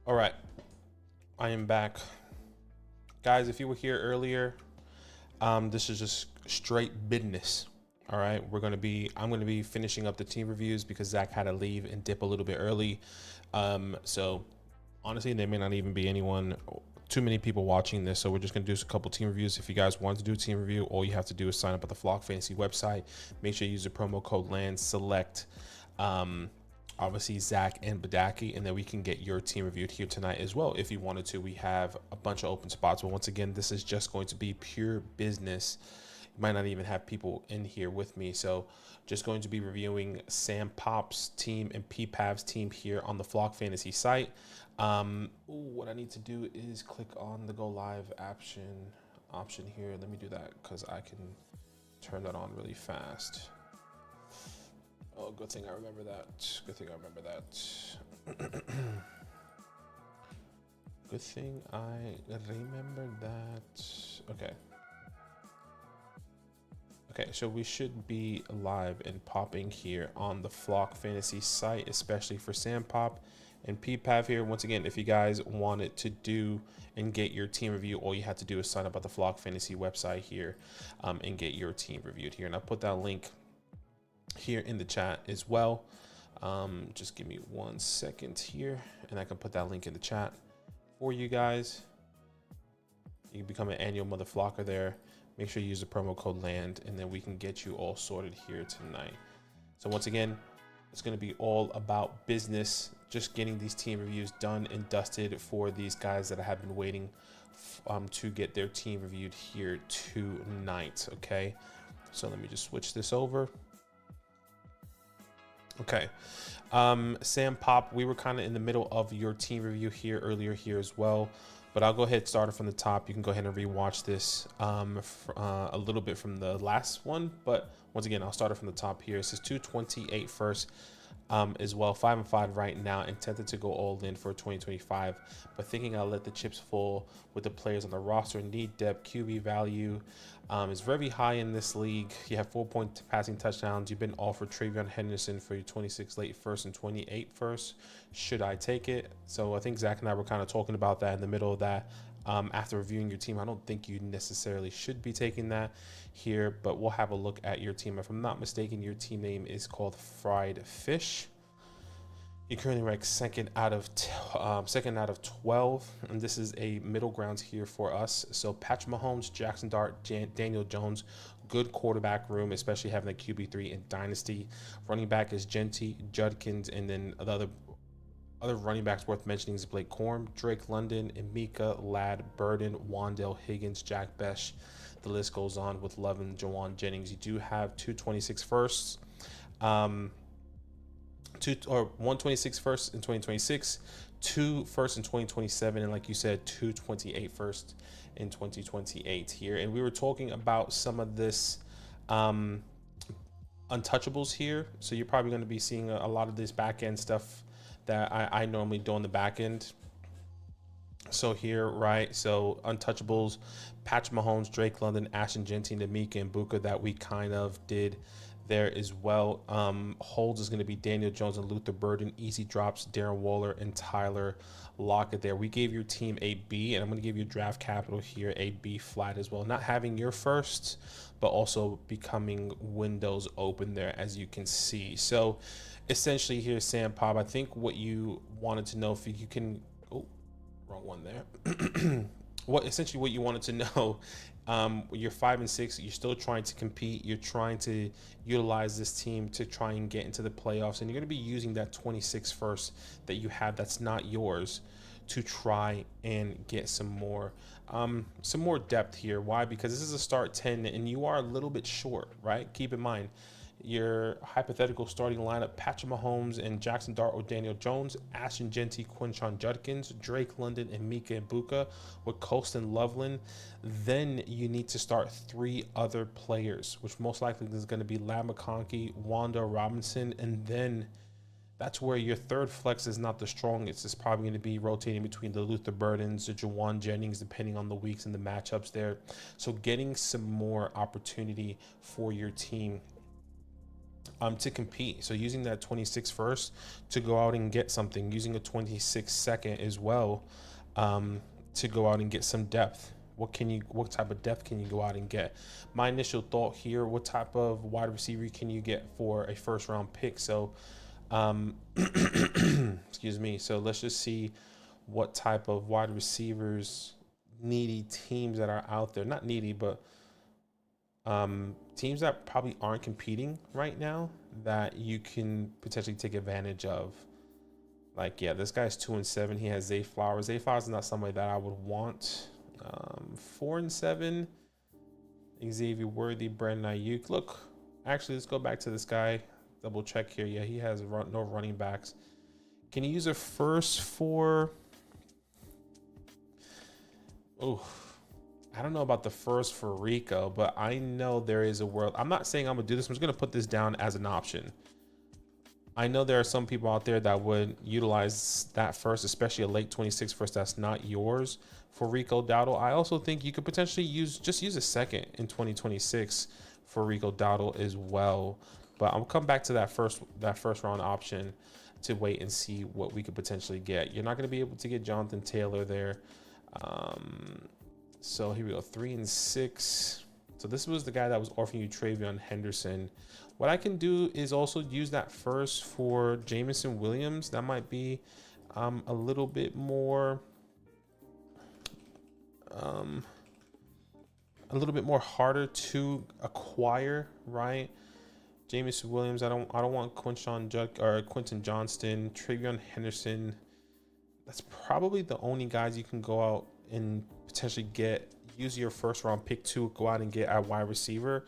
All right, I am back. Guys, if you were here earlier, this is just straight business. All right, I'm gonna be finishing up the team reviews because Zach had to leave and dip a little bit early. So honestly, there may not even be too many people watching this. So we're just gonna do a couple team reviews. If you guys want to do a team review, all you have to do is sign up at the Flock Fantasy website. Make sure you use the promo code LAND, select obviously Zach and Badaki, and then we can get your team reviewed here tonight as well if you wanted to. We have a bunch of open spots, but once again, this is just going to be pure business. You might not even have people in here with me, so just going to be reviewing Sam Pop's team and Papav's team here on the Flock Fantasy site. What I need to do is click on the go live option here. Let me do that because I can turn that on really fast. Oh, good thing I remember that. Good thing I remember that. Good thing I remember that. Okay. Okay, so we should be live and popping here on the Flock Fantasy site, especially for Sam Pop and Papav here. Once again, if you guys wanted to do and get your team review, all you have to do is sign up at the Flock Fantasy website here and get your team reviewed here. And I'll put that link here in the chat as well. Just give me 1 second here and I can put that link in the chat for you guys. You can become an annual mother flocker there. Make sure you use the promo code LAND and then we can get you all sorted here tonight. So once again, it's going to be all about business, just getting these team reviews done and dusted for these guys that have been waiting to get their team reviewed here tonight. Okay, so let me just switch this over. Okay, Sam Pop, we were kind of in the middle of your team review here earlier here as well, but I'll go ahead and start it from the top. You can go ahead and rewatch this a little bit from the last one, but once again, I'll start it from the top here. It says 228 first as well, 5-5 right now, intended to go all in for 2025, but thinking I'll let the chips fall with the players on the roster. Need depth, QB value is very high in this league. You have 4-point passing touchdowns. You've been offered Travion Henderson for your 26 late first and 28 first. Should I take it? So I think Zach and I were kind of talking about that in the middle of that. After reviewing your team, I don't think you necessarily should be taking that here, but we'll have a look at your team. If I'm not mistaken, your team name is called Fried Fish. You currently rank second out of 12, and this is a middle ground here for us. So Patrick Mahomes, Jackson Dart, Daniel Jones, good quarterback room, especially having a QB3 in Dynasty. Running back is Genty, Judkins, and then the other running backs worth mentioning is Blake Corm, Drake London, Emeka, Ladd, Burden, Wandale, Higgins, Jack Besh. The list goes on with Levin, Jawan Jennings. You do have 226 firsts. 126 first in 2026, 2 first in 2027, and like you said, 228 first in 2028 here. And we were talking about some of this untouchables here, so you're probably going to be seeing a lot of this back end stuff that I normally do on the back end. So here, right, so untouchables, Patrick Mahomes, Drake London, Ashton Genty, Namika, and Buka that we kind of did there as well. Holds is going to be Daniel Jones and Luther Burden. Easy drops, Darren Waller and Tyler Lockett there. We gave your team a B, and I'm going to give you draft capital here, a B flat as well. Not having your first, but also becoming windows open there, as you can see. So essentially here, Sam Pop, I think what you wanted to know, if you can, oh, wrong one there. Essentially what you wanted to know, you're 5-6, you're still trying to compete, you're trying to utilize this team to try and get into the playoffs, and you're going to be using that 26 first that you have that's not yours to try and get some more depth here. Why? Because this is a start 10 and you are a little bit short, right? Keep in mind your hypothetical starting lineup: Patrick Mahomes and Jackson Dart or Daniel Jones, Ashton Genty, Quinshon Judkins, Drake London, and Mika Ibuka with Colston Loveland. Then you need to start 3 other players, which most likely is going to be Lam McConkey, Wanda Robinson, and then that's where your third flex is not the strongest. It's probably going to be rotating between the Luther Burdens, the Jawan Jennings, depending on the weeks and the matchups there. So getting some more opportunity for your team to compete. So using that 26 first to go out and get something, using a 26 second as well, to go out and get some depth. What type of depth can you go out and get? My initial thought here, what type of wide receiver can you get for a first round pick? So, excuse me. So let's just see what type of wide receivers, needy teams that are out there. Not needy, but teams that probably aren't competing right now that you can potentially take advantage of. Like, yeah, this guy's 2-7. He has Zay Flowers. Zay Flowers is not somebody that I would want. 4-7. Xavier Worthy, Brandon Ayuk. Look, actually, let's go back to this guy. Double check here. Yeah, he has no running backs. Can you use a first for? Oh, I don't know about the first for Rico, but I know there is a world. I'm not saying I'm gonna do this. I'm just gonna put this down as an option. I know there are some people out there that would utilize that first, especially a late 26 first that's not yours for Rico Dowdle. I also think you could potentially use a second in 2026 for Rico Dowdle as well. But I'll come back to that first round option to wait and see what we could potentially get. You're not going to be able to get Jonathan Taylor there. So here we go, 3-6. So this was the guy that was offering you Travion Henderson. What I can do is also use that first for Jameson Williams. That might be a little bit more harder to acquire, right? Jameson Williams. I don't want Quentin Johnston, Travion Henderson. That's probably the only guys you can go out and potentially use your first round pick to go out and get a wide receiver.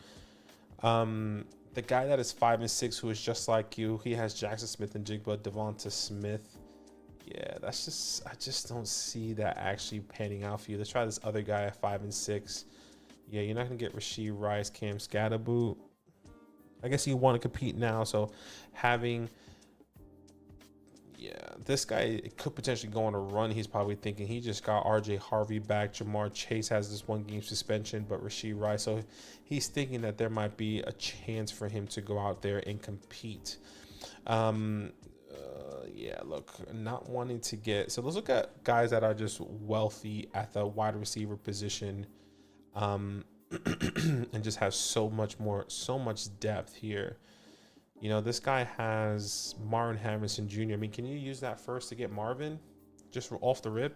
The guy that is 5-6, who is just like you, he has Jackson Smith and Jigba, Devonta Smith. Yeah, I just don't see that actually panning out for you. Let's try this other guy at 5-6. Yeah, you're not gonna get Rashee Rice, Cam Scatterboot. I guess you want to compete now, so having this guy could potentially go on a run. He's probably thinking he just got RJ Harvey back. Jamar Chase has this 1-game suspension, but Rashee Rice, so he's thinking that there might be a chance for him to go out there and compete. Yeah, look, not wanting to get. So let's look at guys that are just wealthy at the wide receiver position, and just have so much depth here. You know, this guy has Marvin Harrison Jr. I mean, can you use that first to get Marvin just off the rip?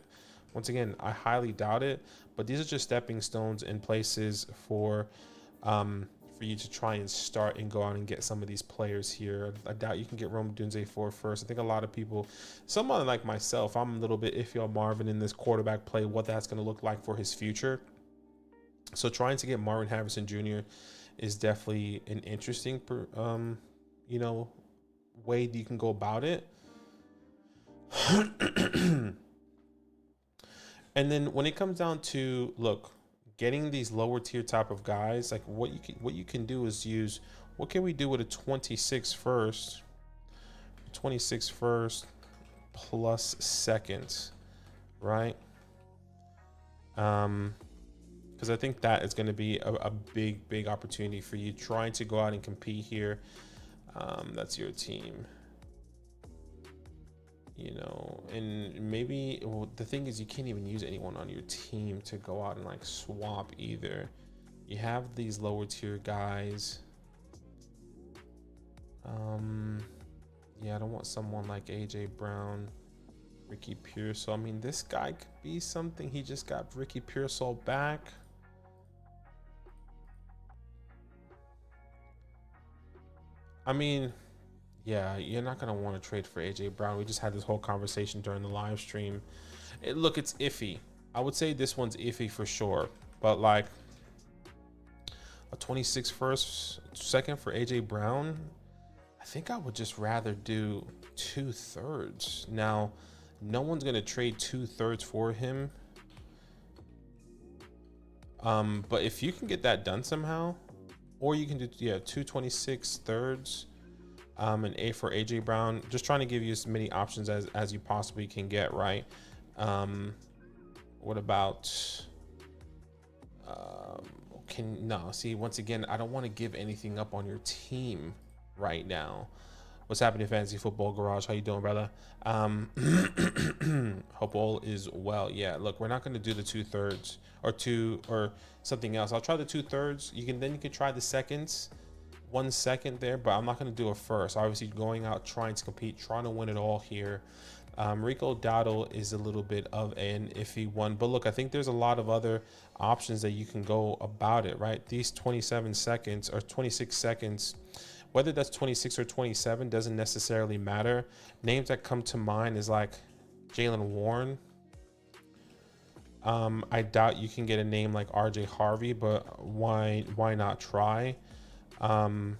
Once again, I highly doubt it, but these are just stepping stones in places for you to try and start and go out and get some of these players here. I doubt you can get Rome Dunze for first. I think a lot of people, someone like myself, I'm a little bit iffy on Marvin in this quarterback play, what that's going to look like for his future. So trying to get Marvin Harrison Jr. is definitely an interesting way that you can go about it. And then when it comes down to, look, getting these lower tier type of guys, like what you can do is use, what can we do with a 26 first plus second, right? Because I think that is going to be a big opportunity for you trying to go out and compete here. That's your team, and maybe the thing is you can't even use anyone on your team to go out and like swap either. You have these lower tier guys. Yeah, I don't want someone like AJ Brown, Ricky Pearsall. I mean, this guy could be something. He just got Ricky Pearsall back. I mean, yeah, you're not going to want to trade for AJ Brown. We just had this whole conversation during the live stream. Look, it's iffy. I would say this one's iffy for sure. But like a 26 first, second for AJ Brown, I think I would just rather do 2/3. Now, no one's going to trade 2/3 for him. But if you can get that done somehow, or you can do 2 26/3 and A for AJ Brown, just trying to give you as many options as you possibly can get, right? What about once again, I don't want to give anything up on your team. right now. What's happening, Fantasy Football Garage? How you doing, brother? Hope all is well. Yeah, look, we're not going to do the 2/3 or two or something else. I'll try the 2/3. You can try the seconds, 1 second there, but I'm not going to do it first. Obviously, going out trying to compete, trying to win it all here. Rico Dowdle is a little bit of an iffy one, but look, I think there's a lot of other options that you can go about it, right? These 27 seconds or 26 seconds, whether that's 26 or 27 doesn't necessarily matter. Names that come to mind is like Jalen Warren. I doubt you can get a name like RJ Harvey, but why not try? Trying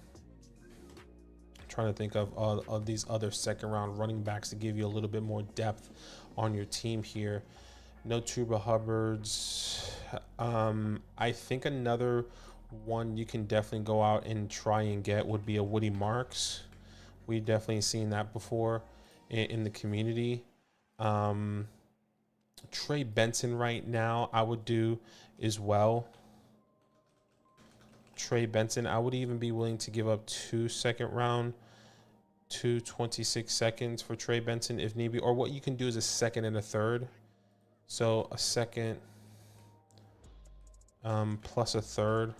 to think of these other second round running backs to give you a little bit more depth on your team here. No Chuba Hubbards. I think another one you can definitely go out and try and get would be a Woody Marks. We've definitely seen that before in the community. Trey Benson right now I would do as well. Trey Benson, I would even be willing to give up 2 second round, 26 seconds for Trey Benson if need be. Or what you can do is a second and a third. So a second plus a third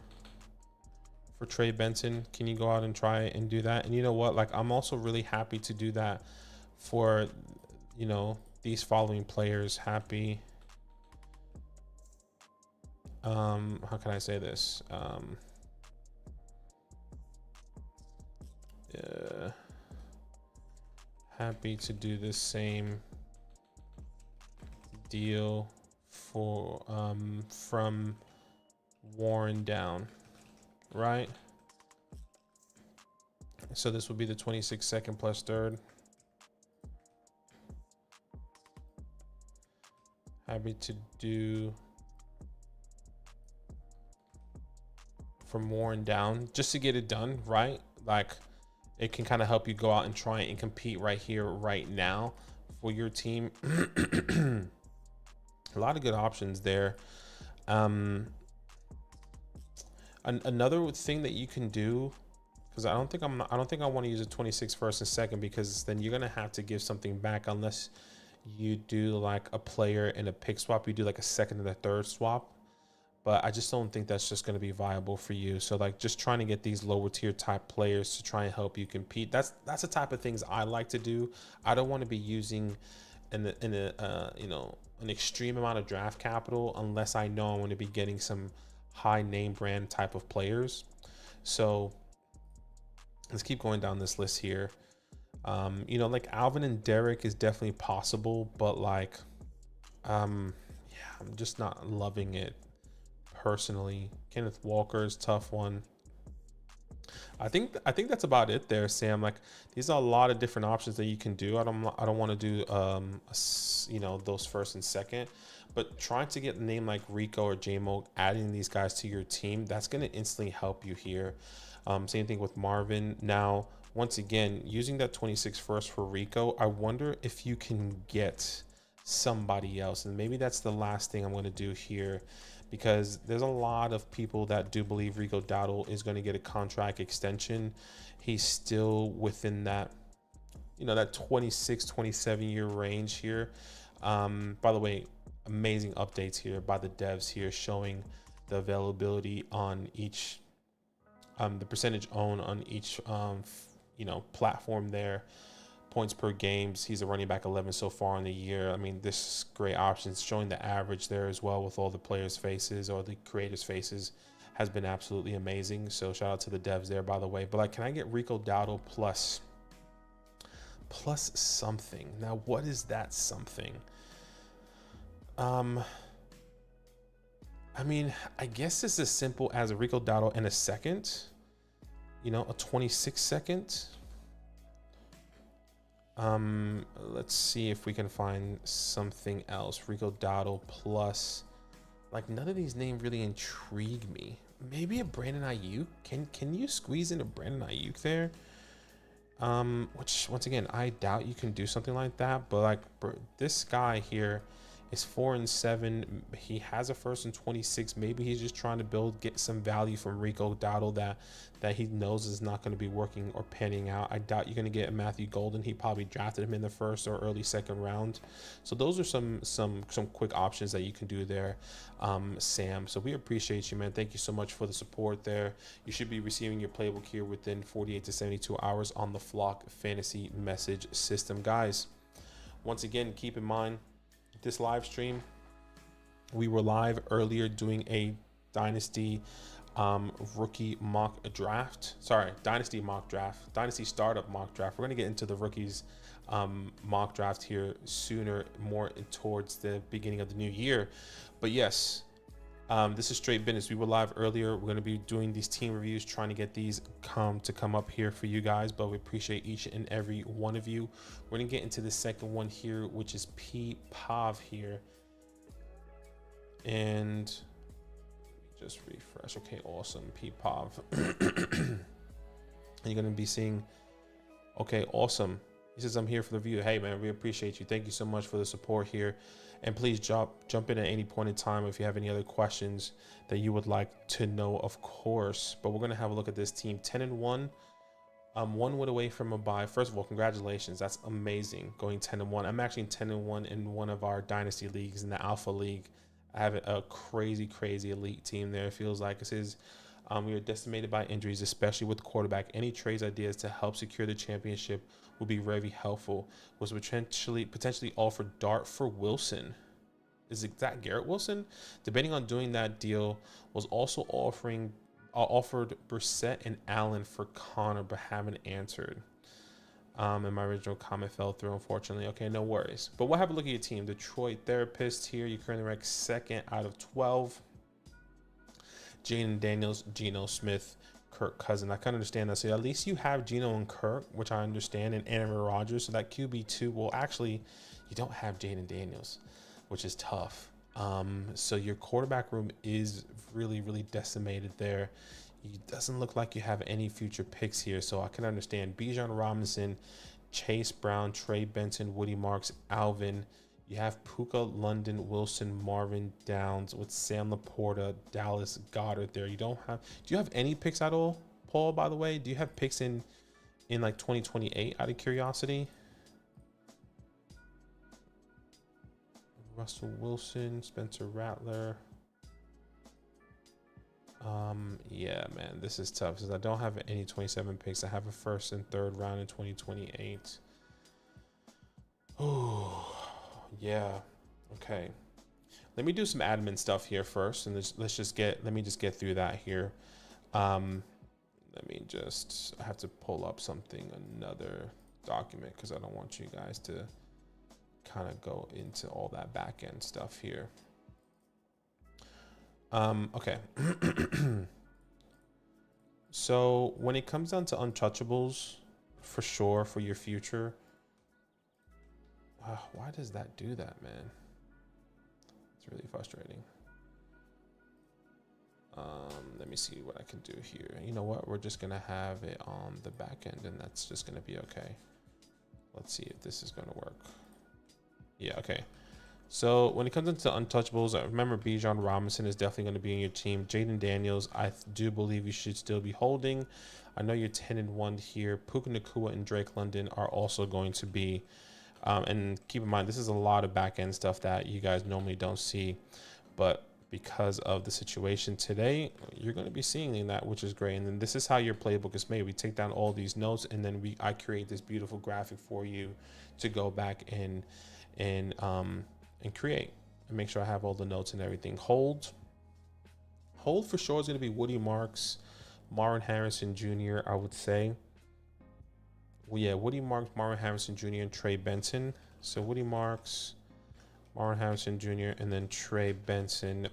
for Trey Benson. Can you go out and try and do that? And you know what? Like, I'm also really happy to do that for, you know, these following players. Happy. How can I say this? Happy to do the same deal for from Warren down, right? So this will be the 26 second plus third. Happy to do from Warren down just to get it done, right? Like, it can kind of help you go out and try and compete right here, right now for your team. A lot of good options there. Another thing that you can do, because I don't think I want to use a 26 first and second, because then you're gonna have to give something back unless you do like a player and a pick swap. You do like a second and a third swap. But I just don't think that's just going to be viable for you. So like, just trying to get these lower tier type players to try and help you compete. That's the type of things I like to do. I don't want to be using an extreme amount of draft capital unless I know I'm going to be getting some high name brand type of players. So let's keep going down this list here. Like Alvin and Derek is definitely possible, but like, I'm just not loving it. Personally, Kenneth Walker is a tough one. I think that's about it there, Sam. Like, these are a lot of different options that you can do. I don't want to do those first and second, but trying to get a name like Rico or JMO, adding these guys to your team, that's going to instantly help you here. Same thing with Marvin. Now, once again, using that 26 first for Rico, I wonder if you can get somebody else, and maybe that's the last thing I'm going to do here, because there's a lot of people that do believe Rico Dowdle is going to get a contract extension. He's still within that, that 26, 27 year range here. By the way, amazing updates here by the devs here showing the availability on each, the percentage owned on each, platform there. Points per games, he's a running back 11 so far in the year. I mean, this is great options. Showing the average there as well with all the players' faces or the creators' faces has been absolutely amazing. So shout out to the devs there, by the way. But like, can I get Rico Dowdle plus something? Now, what is that something? I mean, I guess it's as simple as a Rico Dowdle in a second, a 26 second. Let's see if we can find something else. Rico Dowdle plus, like, none of these names really intrigue me. Maybe a Brandon Ayuk. Can you squeeze in a Brandon Ayuk there? Which, once again, I doubt you can do something like that. But like, this guy here is 4-7. He has a first and 26. Maybe he's just trying to get some value from Rico Dowdle that he knows is not going to be working or panning out. I doubt you're going to get a Matthew Golden. He probably drafted him in the first or early second round. So those are some quick options that you can do there, Sam. So we appreciate you, man. Thank you so much for the support there. You should be receiving your playbook here within 48 to 72 hours on the Flock Fantasy message system. Guys, once again, keep in mind this live stream, we were live earlier doing a Dynasty rookie mock draft. Sorry, Dynasty mock draft, Dynasty startup mock draft. We're going to get into the rookies mock draft here sooner, more towards the beginning of the new year. But yes, this is straight business. We were live earlier. We're going to be doing these team reviews, trying to get these come up here for you guys, but we appreciate each and every one of you. We're going to get into the second one here, which is Papav here. And just refresh. Okay, awesome. Papav. And you're going to be seeing, okay, awesome. He says, I'm here for the review. Hey, man, we appreciate you. Thank you so much for the support here. And please jump in at any point in time if you have any other questions that you would like to know, of course. But we're going to have a look at this team. 10-1. 1 win away from a bye. First of all, congratulations. That's amazing, going 10-1. I'm actually 10-1 in one of our Dynasty leagues, in the Alpha League. I have a crazy elite team there. It feels like it says we are decimated by injuries, especially with the quarterback. Any trades ideas to help secure the championship will be very helpful. Was potentially offered Dart for Wilson. Is it that Garrett Wilson? Debating on doing that deal. Was also offered Brissett and Allen for Connor, but haven't answered. And my original comment fell through, unfortunately. Okay, no worries. But we'll have a look at your team. Detroit Therapist here. You currently rank 2nd out of 12. Jaden Daniels, Geno Smith, Kirk Cousin. I kind of understand that. So at least you have Geno and Kirk, which I understand, and Aaron Rodgers. So that QB2, well, actually, you don't have Jaden Daniels, which is tough. So your quarterback room is really decimated there. It doesn't look like you have any future picks here, so I can understand. Bijan Robinson, Chase Brown, Trey Benson, Woody Marks, Alvin. You have Puka, London, Wilson, Marvin Downs with Sam Laporta, Dallas Goddard there. Do you have any picks at all, Paul, by the way? Do you have picks in like 2028 out of curiosity? Russell Wilson, Spencer Rattler. Yeah, man, this is tough because I don't have any 27 picks. I have a first and third round in 2028. Oh, yeah. Okay. Let me do some admin stuff here first, and let me just get through that here. I have to pull up another document because I don't want you guys to kind of go into all that back end stuff here. Okay. So when it comes down to untouchables, for sure, for your future, why does that do that, man? It's really frustrating. Let me see what I can do here. You know what? We're just gonna have it on the back end, and that's just gonna be okay. Let's see if this is gonna work. Yeah, okay. So when it comes into untouchables, I remember Bijan Robinson is definitely going to be in your team. Jaden Daniels, I do believe you should still be holding. I know you're 10-1 here. Puka Nacua and Drake London are also going to be. And keep in mind, this is a lot of back end stuff that you guys normally don't see. But because of the situation today, you're going to be seeing that, which is great. And then this is how your playbook is made. We take down all these notes, and then I create this beautiful graphic for you to go back and create and make sure I have all the notes and everything. Hold for sure is going to be Woody Marks, Marvin Harrison Jr. I would say. Well, yeah, Woody Marks, Marvin Harrison Jr. and Trey Benson. So Woody Marks, Marvin Harrison Jr. and then Trey Benson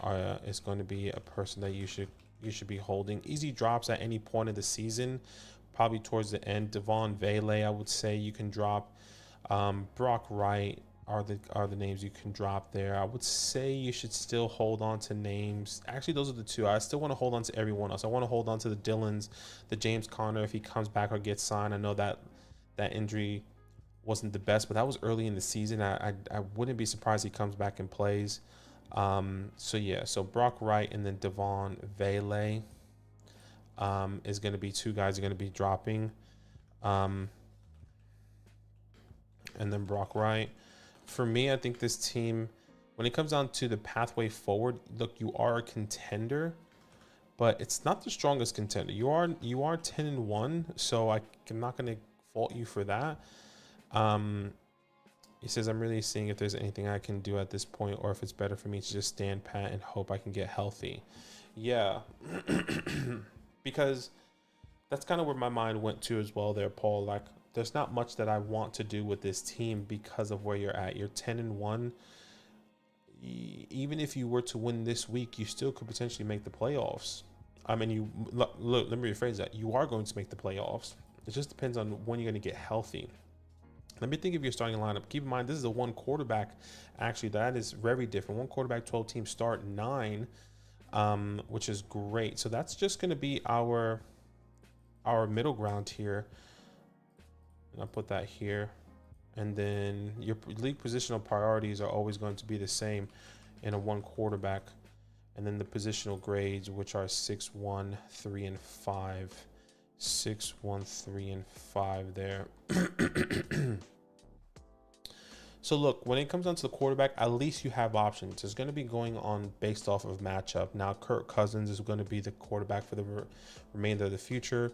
is going to be a person that you should be holding. Easy drops at any point of the season, probably towards the end. Devon Vele, I would say you can drop. Brock Wright are the names you can drop there. I would say you should still hold on to names. Actually, those are the two. I still want to hold on to everyone else. I want to hold on to the Dylans, the James Conner if he comes back or gets signed. I know that injury wasn't the best, but that was early in the season. I wouldn't be surprised he comes back and plays. So yeah, so Brock Wright and then Devon Vele is going to be two guys are going to be dropping. And then Brock Wright. For me, I think this team, when it comes down to the pathway forward, look, you are a contender, but it's not the strongest contender. You are 10-1, so I'm not going to fault you for that. He says, I'm really seeing if there's anything I can do at this point, or if it's better for me to just stand pat and hope I can get healthy. Yeah, because that's kind of where my mind went to as well there, Paul. Like, there's not much that I want to do with this team because of where you're at. You're 10-1. Even if you were to win this week, you still could potentially make the playoffs. I mean, look, let me rephrase that. You are going to make the playoffs. It just depends on when you're going to get healthy. Let me think of your starting lineup. Keep in mind, this is a one quarterback. Actually, that is very different. One quarterback, 12 teams start 9, which is great. So that's just going to be our middle ground here. And I'll put that here. And then your league positional priorities are always going to be the same in a one quarterback. And then the positional grades, which are 6, 1, 3, and 5. 6, 1, 3, and 5 there. So look, when it comes down to the quarterback, at least you have options. It's going to be going on based off of matchup. Now, Kirk Cousins is going to be the quarterback for the remainder of the future.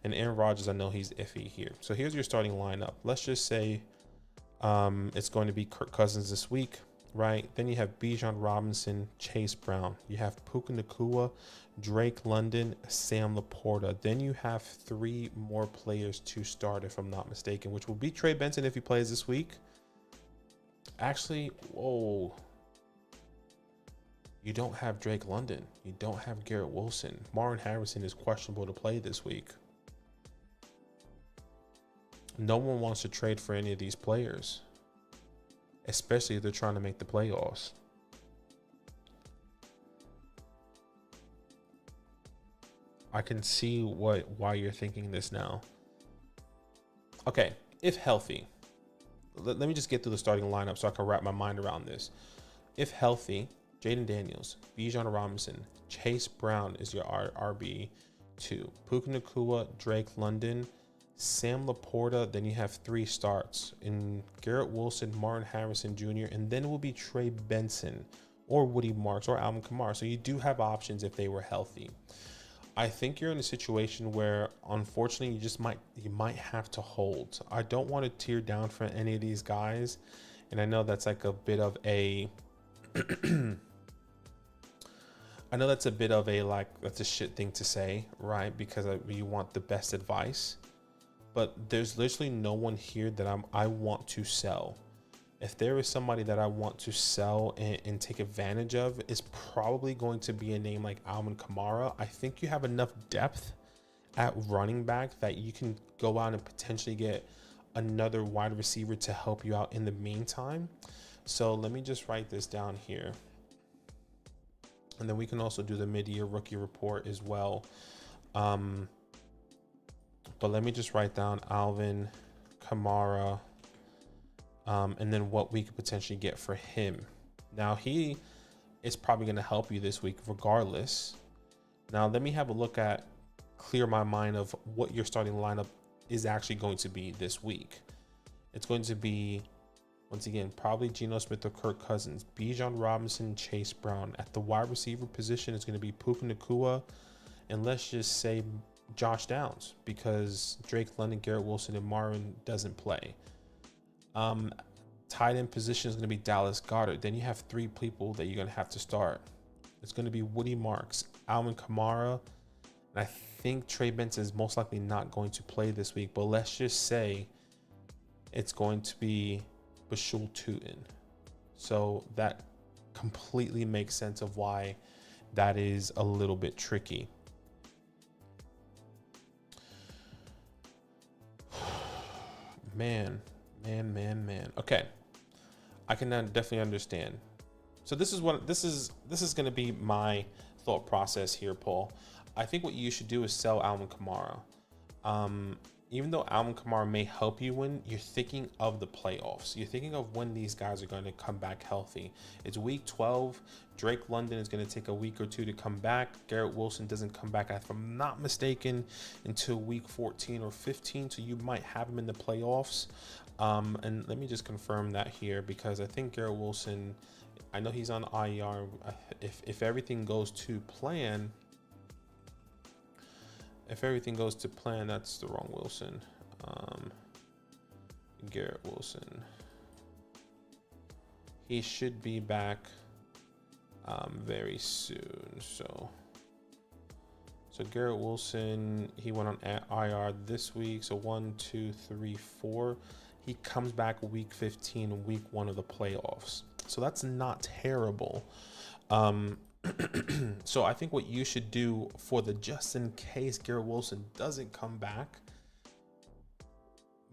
And Aaron Rodgers, I know he's iffy here. So here's your starting lineup. Let's just say it's going to be Kirk Cousins this week, right? Then you have Bijan Robinson, Chase Brown. You have Puka Nacua, Drake London, Sam Laporta. Then you have 3 more players to start, if I'm not mistaken, which will be Trey Benson if he plays this week. Actually, whoa. You don't have Drake London. You don't have Garrett Wilson. Marlon Harrison is questionable to play this week. No one wants to trade for any of these players, especially if they're trying to make the playoffs. I can see why you're thinking this now. Okay, if healthy, let me just get through the starting lineup so I can wrap my mind around this. If healthy, Jaden Daniels, Bijan Robinson, Chase Brown is your RB2. Puka Nacua, Drake London, Sam Laporta. Then you have 3 starts in Garrett Wilson, Martin Harrison Jr., and then it will be Trey Benson or Woody Marks or Alvin Kamara. So you do have options if they were healthy. I think you're in a situation where, unfortunately, you might have to hold. I don't want to tear down for any of these guys, and I know that's like a bit of a, I know that's a bit of a that's a shit thing to say, right? Because you want the best advice, but there's literally no one here that I want to sell. If there is somebody that I want to sell and take advantage of, it's probably going to be a name like Alvin Kamara. I think you have enough depth at running back that you can go out and potentially get another wide receiver to help you out in the meantime. So let me just write this down here. And then we can also do the mid-year rookie report as well. But let me just write down Alvin Kamara. And then what we could potentially get for him. Now, he is probably going to help you this week regardless. Now, let me have a look at, clear my mind of what your starting lineup is actually going to be this week. It's going to be, once again, probably Geno Smith or Kirk Cousins, Bijan Robinson, Chase Brown. At the wide receiver position, it's going to be Puka Nacua, and let's just say Josh Downs, because Drake London, Garrett Wilson, and Marvin doesn't play. Tight end position is going to be Dallas Goedert. Then you have 3 people that you're going to have to start. It's going to be Woody Marks, Alvin Kamara, and I think Trey Benson is most likely not going to play this week, but let's just say it's going to be Bashul Tutin. So that completely makes sense of why that is a little bit tricky. Man. Okay, I can definitely understand. So this is going to be my thought process here, Paul. I think what you should do is sell Alvin Kamara. even though Alvin Kamara may help you win, you're thinking of the playoffs. You're thinking of when these guys are going to come back healthy. It's week 12. Drake London is going to take a week or two to come back. Garrett Wilson doesn't come back, if I'm not mistaken, until week 14 or 15. So you might have him in the playoffs. And let me just confirm that here, because I think Garrett Wilson, I know he's on IR. If everything goes to plan, that's the wrong Wilson. Garrett Wilson. He should be back very soon. So Garrett Wilson, he went on IR this week. So 1, 2, 3, 4. He comes back week 15, week 1 of the playoffs. So that's not terrible. So I think what you should do for the just in case Garrett Wilson doesn't come back,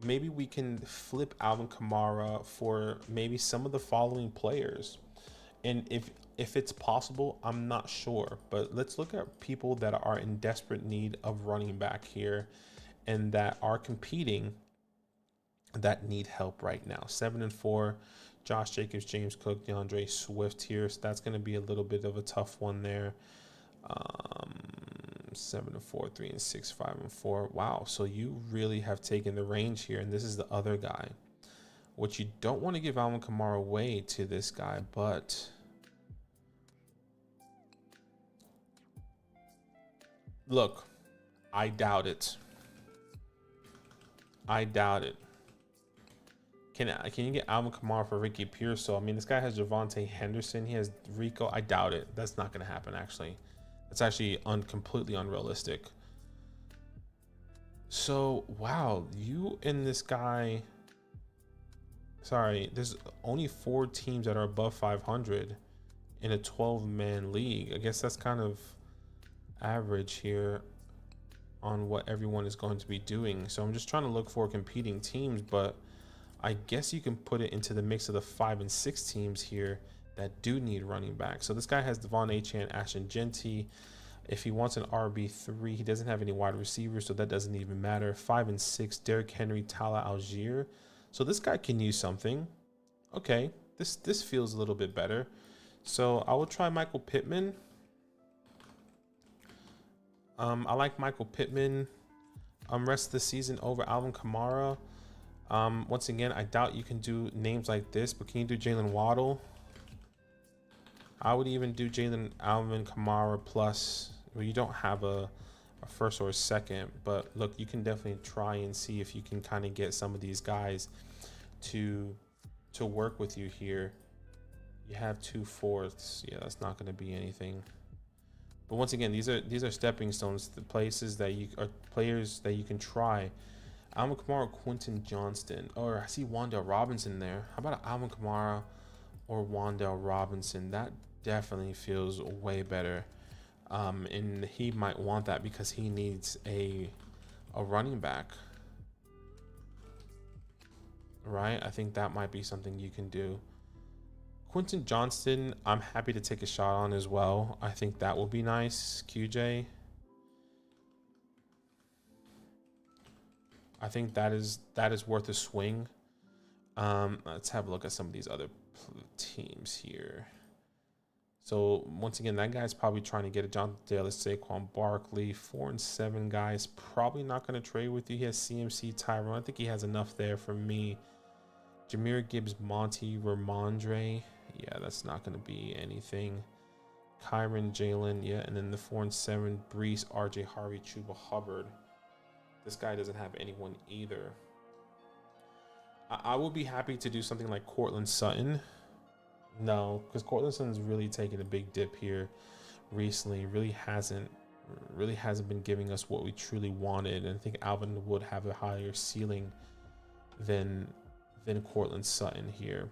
maybe we can flip Alvin Kamara for maybe some of the following players. And if it's possible, I'm not sure, but let's look at people that are in desperate need of running back here and that are competing, that need help right now. 7 and 4. Josh Jacobs, James Cook, DeAndre Swift here. So that's going to be a little bit of a tough one there. 7 and 4, 3 and 6, 5 and 4. Wow. So you really have taken the range here. And this is the other guy. What you don't want to give Alvin Kamara away to this guy, but look, I doubt it. I doubt it. Can you get Alvin Kamara for Ricky Pearsall? I mean, this guy has Javonte Henderson. He has Rico. I doubt it. That's not going to happen, actually. That's actually completely unrealistic. So, wow, you and this guy... Sorry, there's only 4 teams that are above 500 in a 12-man league. I guess that's kind of average here on what everyone is going to be doing. So I'm just trying to look for competing teams, but I guess you can put it into the mix of the 5 and 6 teams here that do need running back. So this guy has Devon Achane, Ashton Genty. If he wants an RB3, he doesn't have any wide receivers, so that doesn't even matter. 5 and 6, Derrick Henry, Tala Algier. So this guy can use something. Okay, this feels a little bit better. So I will try Michael Pittman. I like Michael Pittman. Rest of the season over Alvin Kamara. Once again, I doubt you can do names like this, but can you do Jalen Waddle? I would even do Alvin Kamara plus. Well, you don't have a first or a second, but look, you can definitely try and see if you can kind of get some of these guys to work with you here. You have 2 fourths. Yeah, that's not going to be anything. But once again, these are stepping stones, the places that you are players that you can try. Alvin Kamara, Quentin Johnston, or I see Wan'Dale Robinson there. How about Alvin Kamara or Wan'Dale Robinson? That definitely feels way better. And he might want that because he needs a running back, right? I think that might be something you can do. Quentin Johnston, I'm happy to take a shot on as well. I think that will be nice. QJ, I think that is worth a swing. Let's have a look at some of these other teams here. So once again, that guy's probably trying to get a Jonathan Taylor, Saquon Barkley. 4 and 7 guys, probably not going to trade with you. He has CMC, Tyrone. I think he has enough there for me. Jahmyr Gibbs, Monty, Ramondre. Yeah, that's not going to be anything. Kyron, Jalen. Yeah, and then the 4 and 7, Brees, RJ, Harvey, Chuba Hubbard. This guy doesn't have anyone either. I would be happy to do something like Cortland Sutton. No, because Cortland Sutton's really taken a big dip here recently. Really hasn't been giving us what we truly wanted. And I think Alvin would have a higher ceiling than Cortland Sutton here.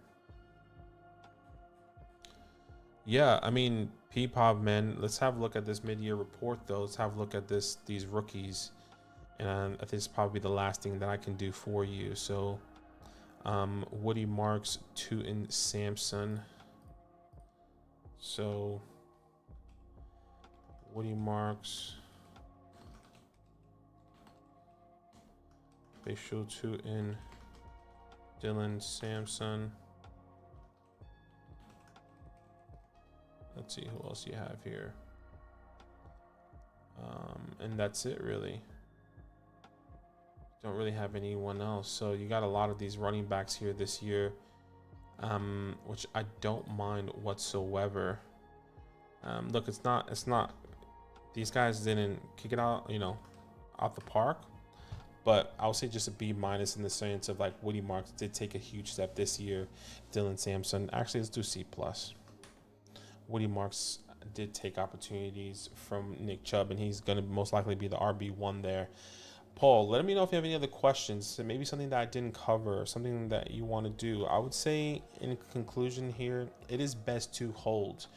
Yeah, I mean, Papav, man, let's have a look at this mid-year report, though. Let's have a look at these rookies. And I think this is probably the last thing that I can do for you. So, Woody Marks, Tootin, Sampson. So, Woody Marks. Facial 2 in Dylan Sampson. Let's see who else you have here. And that's it really. Don't really have anyone else. So you got a lot of these running backs here this year, which I don't mind whatsoever. Look, it's not. These guys didn't kick it out, out the park. But I would say just a B- in the sense of like Woody Marks did take a huge step this year. Dylan Sampson, actually, let's do C+. Woody Marks did take opportunities from Nick Chubb, and he's going to most likely be the RB1 there. Paul, let me know if you have any other questions, maybe something that I didn't cover, something that you want to do. I would say in conclusion here, it is best to hold.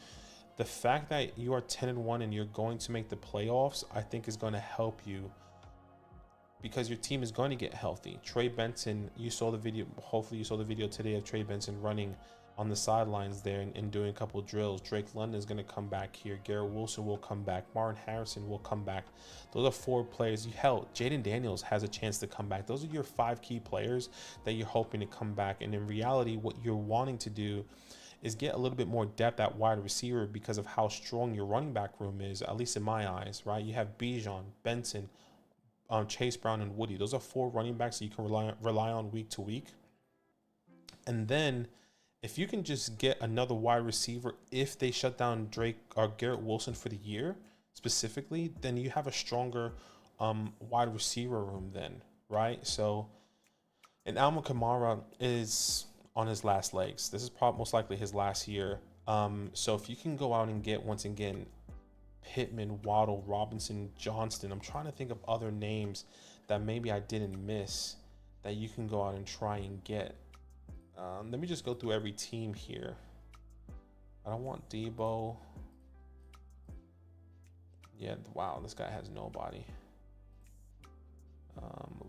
The fact that you are 10-1 and you're going to make the playoffs, I think is going to help you because your team is going to get healthy. Trey Benson, you saw the video, hopefully you saw the video today of Trey Benson running on the sidelines there and doing a couple of drills. Drake London is going to come back here. Garrett Wilson will come back. Martin Harrison will come back. Those are 4 players. Hell, Jaden Daniels has a chance to come back. Those are your 5 key players that you're hoping to come back. And in reality, what you're wanting to do is get a little bit more depth at wide receiver because of how strong your running back room is, at least in my eyes, right? You have Bijan, Benson, Chase Brown, and Woody. Those are 4 running backs that you can rely on week to week. And then if you can just get another wide receiver, if they shut down Drake or Garrett Wilson for the year specifically, then you have a stronger wide receiver room then, right? So, and Alvin Kamara is on his last legs. This is probably most likely his last year. So if you can go out and get, once again, Pittman, Waddle, Robinson, Johnston. I'm trying to think of other names that maybe I didn't miss that you can go out and try and get. Let me just go through every team here. I don't want Debo. Yeah, wow, this guy has nobody.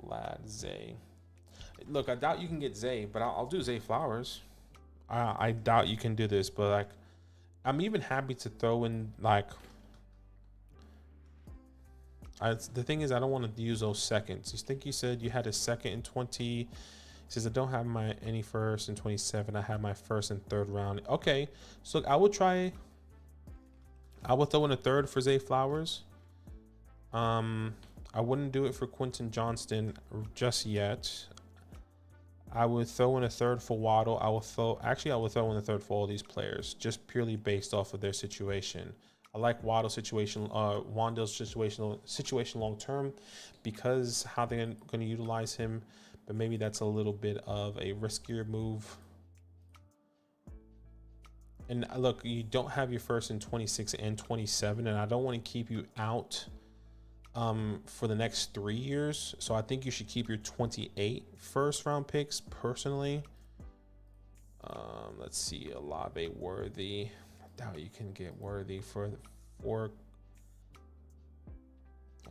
Lad, Zay. Look, I doubt you can get Zay, but I'll do Zay Flowers. I doubt you can do this, but like, I'm even happy to throw in like. The thing is, I don't want to use those seconds. You think you said you had a second in 20. He says, I don't have any first in 27. I have my first and third round. Okay, so I will throw in a third for Zay Flowers. I wouldn't do it for Quentin Johnston just yet. I would throw in a third for Waddle. I would throw in a third for all these players, just purely based off of their situation. I like Waddle's situation, Wan'Dale's situation long term, because how they're going to utilize him. But maybe that's a little bit of a riskier move. And look, you don't have your first in 26 and 27, and I don't want to keep you out for the next 3 years. So I think you should keep your 28 first round picks personally. Let's see, Olave, Worthy. I doubt you can get Worthy for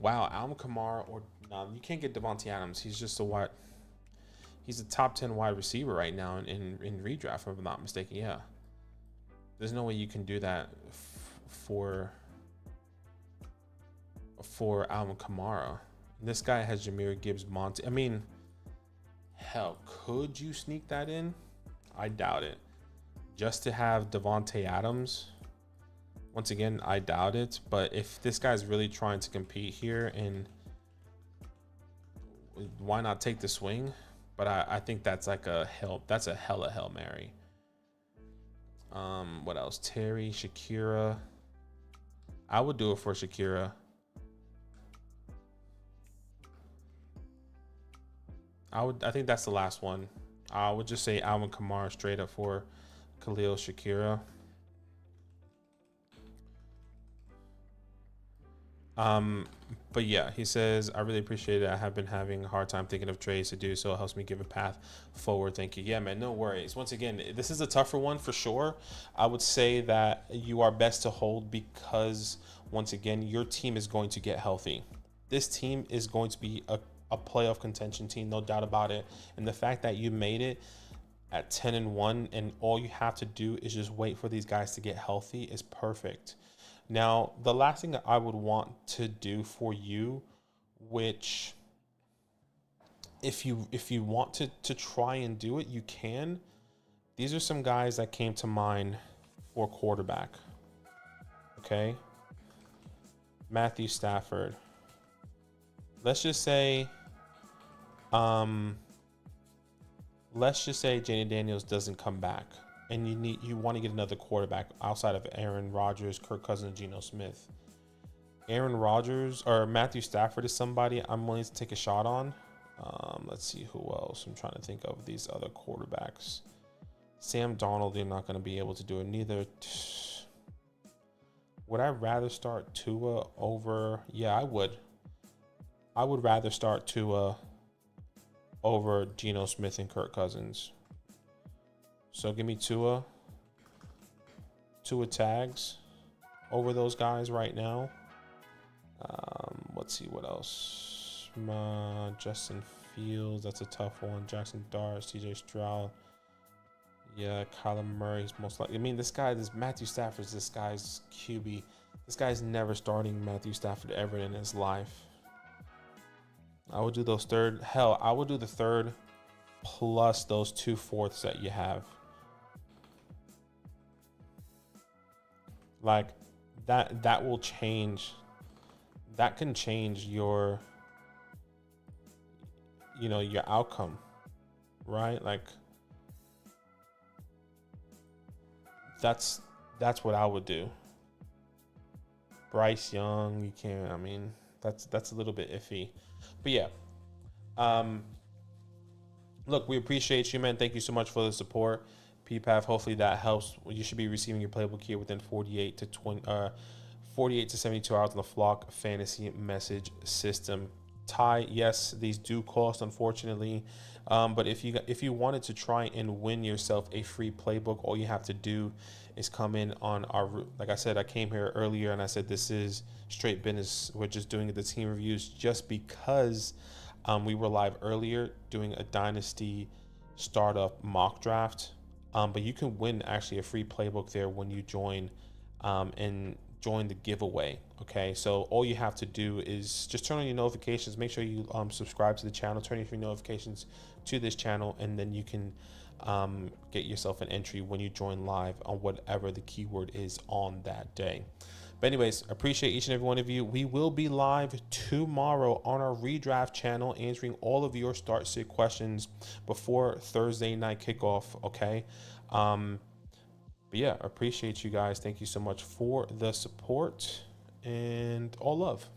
wow, Alvin Kamara, or no, you can't get Devontae Adams. He's just he's a top 10 wide receiver right now in redraft, if I'm not mistaken. Yeah, there's no way you can do that for Alvin Kamara. This guy has Jahmyr Gibbs, Monty. I mean, hell, could you sneak that in? I doubt it. Just to have Devontae Adams, once again, I doubt it. But if this guy's really trying to compete here, and why not take the swing? But I think that's like that's a hella Hail Mary. What else? Terry, Shakira. I would do it for Shakira. I think that's the last one. I would just say Alvin Kamara straight up for Khalil Shakira. But yeah, he says, I really appreciate it. I have been having a hard time thinking of trades to do, so it helps me give a path forward. Thank you. Yeah, man, no worries. Once again, this is a tougher one for sure. I would say that you are best to hold because, once again, your team is going to get healthy. This team is going to be a playoff contention team, no doubt about it. And the fact that you made it at 10-1 and all you have to do is just wait for these guys to get healthy is perfect. Now, the last thing that I would want to do for you, which if you want to try and do it, you can. These are some guys that came to mind for quarterback. Okay. Matthew Stafford. Let's just say Jaden Daniels doesn't come back, and you want to get another quarterback outside of Aaron Rodgers, Kirk Cousins, and Geno Smith. Aaron Rodgers or Matthew Stafford is somebody I'm willing to take a shot on. Let's see who else. I'm trying to think of these other quarterbacks. Sam Darnold, you're not going to be able to do it. Neither. Would I rather start Tua over? Yeah, I would. I would rather start Tua over Geno Smith and Kirk Cousins. So give me Tua tags over those guys right now. Let's see what else. Justin Fields, that's a tough one. Jackson Dart, CJ Stroud. Yeah, Kyler Murray's most likely. I mean, Matthew Stafford's this guy's QB. This guy's never starting Matthew Stafford ever in his life. I would do those third. Hell, I would do the third plus those 2 fourths that you have. Like that will change. That can change your outcome, right? Like that's what I would do. Bryce Young, you can't. I mean, that's a little bit iffy, but yeah. Look, we appreciate you, man. Thank you so much for the support, Papav. Hopefully that helps. You should be receiving your playbook here within 48 to 72 hours on the Flock Fantasy Message System. Ty, yes, these do cost, unfortunately. But if you wanted to try and win yourself a free playbook, all you have to do is come in on our, like I said, I came here earlier and I said this is straight business. We're just doing the team reviews just because we were live earlier doing a Dynasty startup mock draft. But you can win actually a free playbook there when you join and join the giveaway. Okay, so all you have to do is just turn on your notifications. Make sure you subscribe to the channel, turn your notifications to this channel, and then you can get yourself an entry when you join live on whatever the keyword is on that day. But anyways, appreciate each and every one of you. We will be live tomorrow on our redraft channel answering all of your start sit questions before Thursday night kickoff. Okay. But yeah, appreciate you guys. Thank you so much for the support and all love.